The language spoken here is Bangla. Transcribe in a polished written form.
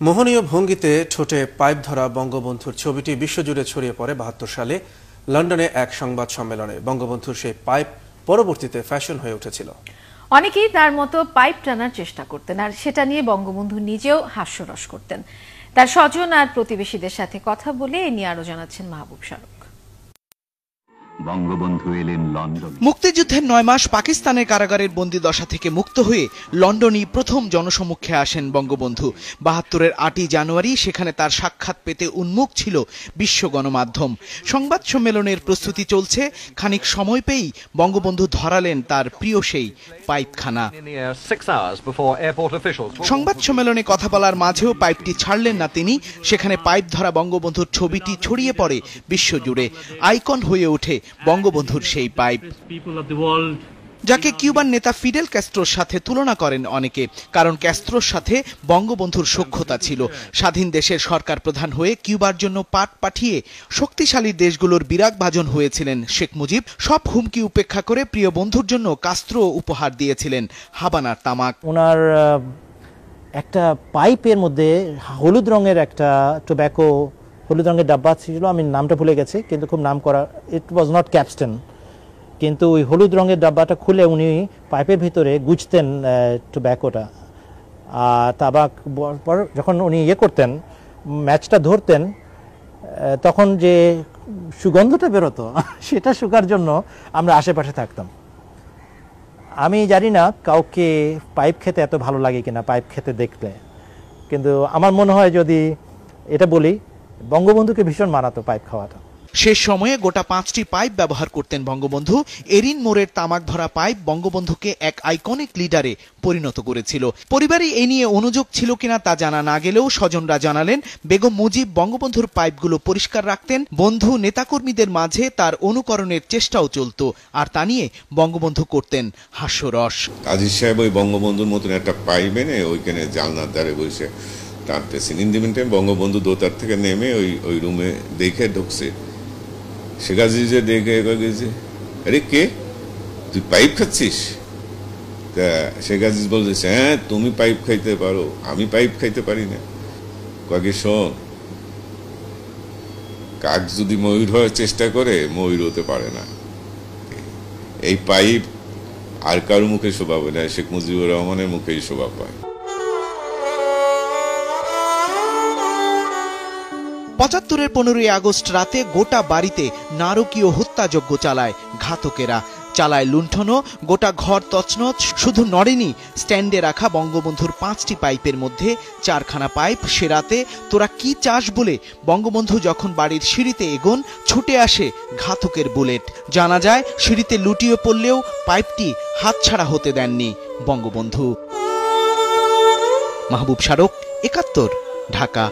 মোহনীয় ভঙ্গিতে ঠোঁটে পাইপ ধরা বঙ্গবন্ধুর ছবিটি বিশ্বজুড়ে ছড়িয়ে পড়ে ৭২ সালে লন্ডনে এক সংবাদ সম্মেলনে। বঙ্গবন্ধুর সেই পাইপ পরবর্তীতে ফ্যাশন হয়ে উঠেছিল। অনেকেই তার মতো পাইপ টানার চেষ্টা করতেন, আর সেটা নিয়ে বঙ্গবন্ধু নিজেও হাস্যরস করতেন। তার স্বজন আর প্রতিবেশীদের সাথে কথা বলে এ নিয়ে আরো জানাচ্ছেন মাহবুব শারক। বঙ্গবন্ধু এলেন লন্ডন। মুক্তিযুদ্ধের ৯ মাস পাকিস্তানের কারাগারের বন্দিদশা থেকে মুক্ত হয়ে লন্ডনেই প্রথম জনসমক্ষে আসেন বঙ্গবন্ধু। ৭২-এর ৮ই জানুয়ারি সেখানে তার সাক্ষাৎ পেতে উন্মুখ ছিল বিশ্ব গণমাধ্যম। সংবাদ সম্মেলনের প্রস্তুতি চলছে, খানিক সময় পেয়েই বঙ্গবন্ধু ধরালেন তার প্রিয় সেই পাইপখানা। সংবাদ সম্মেলনে কথা বলার মাঝেও পাইপটি ছাড়লেন না তিনি। সেখানে পাইপ ধরা বঙ্গবন্ধুর ছবিটি ছড়িয়ে পড়ে বিশ্বজুড়ে। আইকন হয়ে ওঠে বঙ্গবন্ধুর সেই পাইপ, যাকে কিউবান নেতা ফিডেল ক্যাস্ট্রোর সাথে তুলনা করেন অনেকে। কারণ ক্যাস্ট্রোর সাথে বঙ্গবন্ধুর সখ্যতা ছিল। স্বাধীন দেশের সরকার প্রধান হয়ে কিউবার জন্য পাট পাঠিয়ে শক্তিশালী দেশগুলোর বিরাগভাজন হয়েছিলেন শেখ মুজিব। সব হুমকি উপেক্ষা করে প্রিয় বন্ধুর জন্য কাস্ত্রো উপহার দিয়েছিলেন হাবানার তামাক। ওনার একটা পাইপের মধ্যে হলুদ রঙের একটা টোব্যাকো, হলুদ রঙের ডাব্বা ছিল, আমি নামটা ভুলে গেছি, কিন্তু খুব নাম করা, ইট ওয়াজ নট ক্যাপস্টন, কিন্তু ওই হলুদ রঙের ডাব্বাটা খুলে উনি পাইপের ভিতরে গুজতেন টোব্যাকোটা। আর তাবাক পর যখন উনি করতেন, ম্যাচটা ধরতেন, তখন যে সুগন্ধটা বেরোতো সেটা শুকার জন্য আমরা আশেপাশে থাকতাম। আমি জানি না কাউকে পাইপ খেতে এত ভালো লাগে কিনা, পাইপ খেতে দেখলে, কিন্তু আমার মনে হয় যদি এটা বলি, বঙ্গবন্ধুকে ভীষণ মানাতো পাইপ খাওয়াটা। শেষ সময়ে গোটা 5টি পাইপ ব্যবহার করতেন বঙ্গবন্ধু। এরিন মোরের তামাক ধরা পাইপ বঙ্গবন্ধুকে এক আইকনিক লিডারে পরিণত করেছিল। পরিবারে এ নিয়ে অনুযোগ ছিল কিনা তা জানা না গেলেও স্বজনরা জানালেন, বেগম মুজিব বঙ্গবন্ধুর পাইপগুলো পরিষ্কার রাখতেন। বন্ধু নেতাকর্মীদের মাঝে তার অনুকরণের চেষ্টাও চলত, আর তা নিয়ে বঙ্গবন্ধু করতেন হাস্যরস। আজিজ সাহেব ওই বঙ্গবন্ধুর মতন একটা পাইপ এনে ওইখানে জানলার ধারে বসে টানতেছেন। In the meantime Bangabandhu দোতার থেকে নেমে ওই রুমে দেখে ঢুকছে। শেখ আজিজে দেখে গেছে, আরে কে, তুই পাইপ খাচ্ছিস? তা শেখ আজিজ বলতেছে, হ্যাঁ তুমি পাইপ খাইতে পারো, আমি পাইপ খাইতে পারি না। কয়েকে শোন, কাক যদি ময়ূর হওয়ার চেষ্টা করে, ময়ূর হতে পারে না। এই পাইপ আর কারো মুখে শোভা পায় না, শেখ মুজিবুর রহমানের মুখেই শোভা পায়। ৭৫-এর 15ই আগস্ট রাতে গোটা বাড়িতে নারকীয় হত্যাযজ্ঞ চালায় ঘাতকেরা। চালায় লুণ্ঠনও, গোটা ঘর তছনছ। শুধু নড়েনি স্ট্যান্ডে রাখা বঙ্গবন্ধুর 5টি পাইপের মধ্যে 4খানা পাইপ। সে রাতে তোরা কি চাস বলে বঙ্গবন্ধু যখন বাড়ির সিঁড়িতে এগোন, ছুটে আসে ঘাতকের বুলেট। জানা যায় সিঁড়িতে লুটিয়ে পড়লেও পাইপটি হাতছাড়া হতে দেননি বঙ্গবন্ধু। মাহবুব শারক, ৭১, ঢাকা।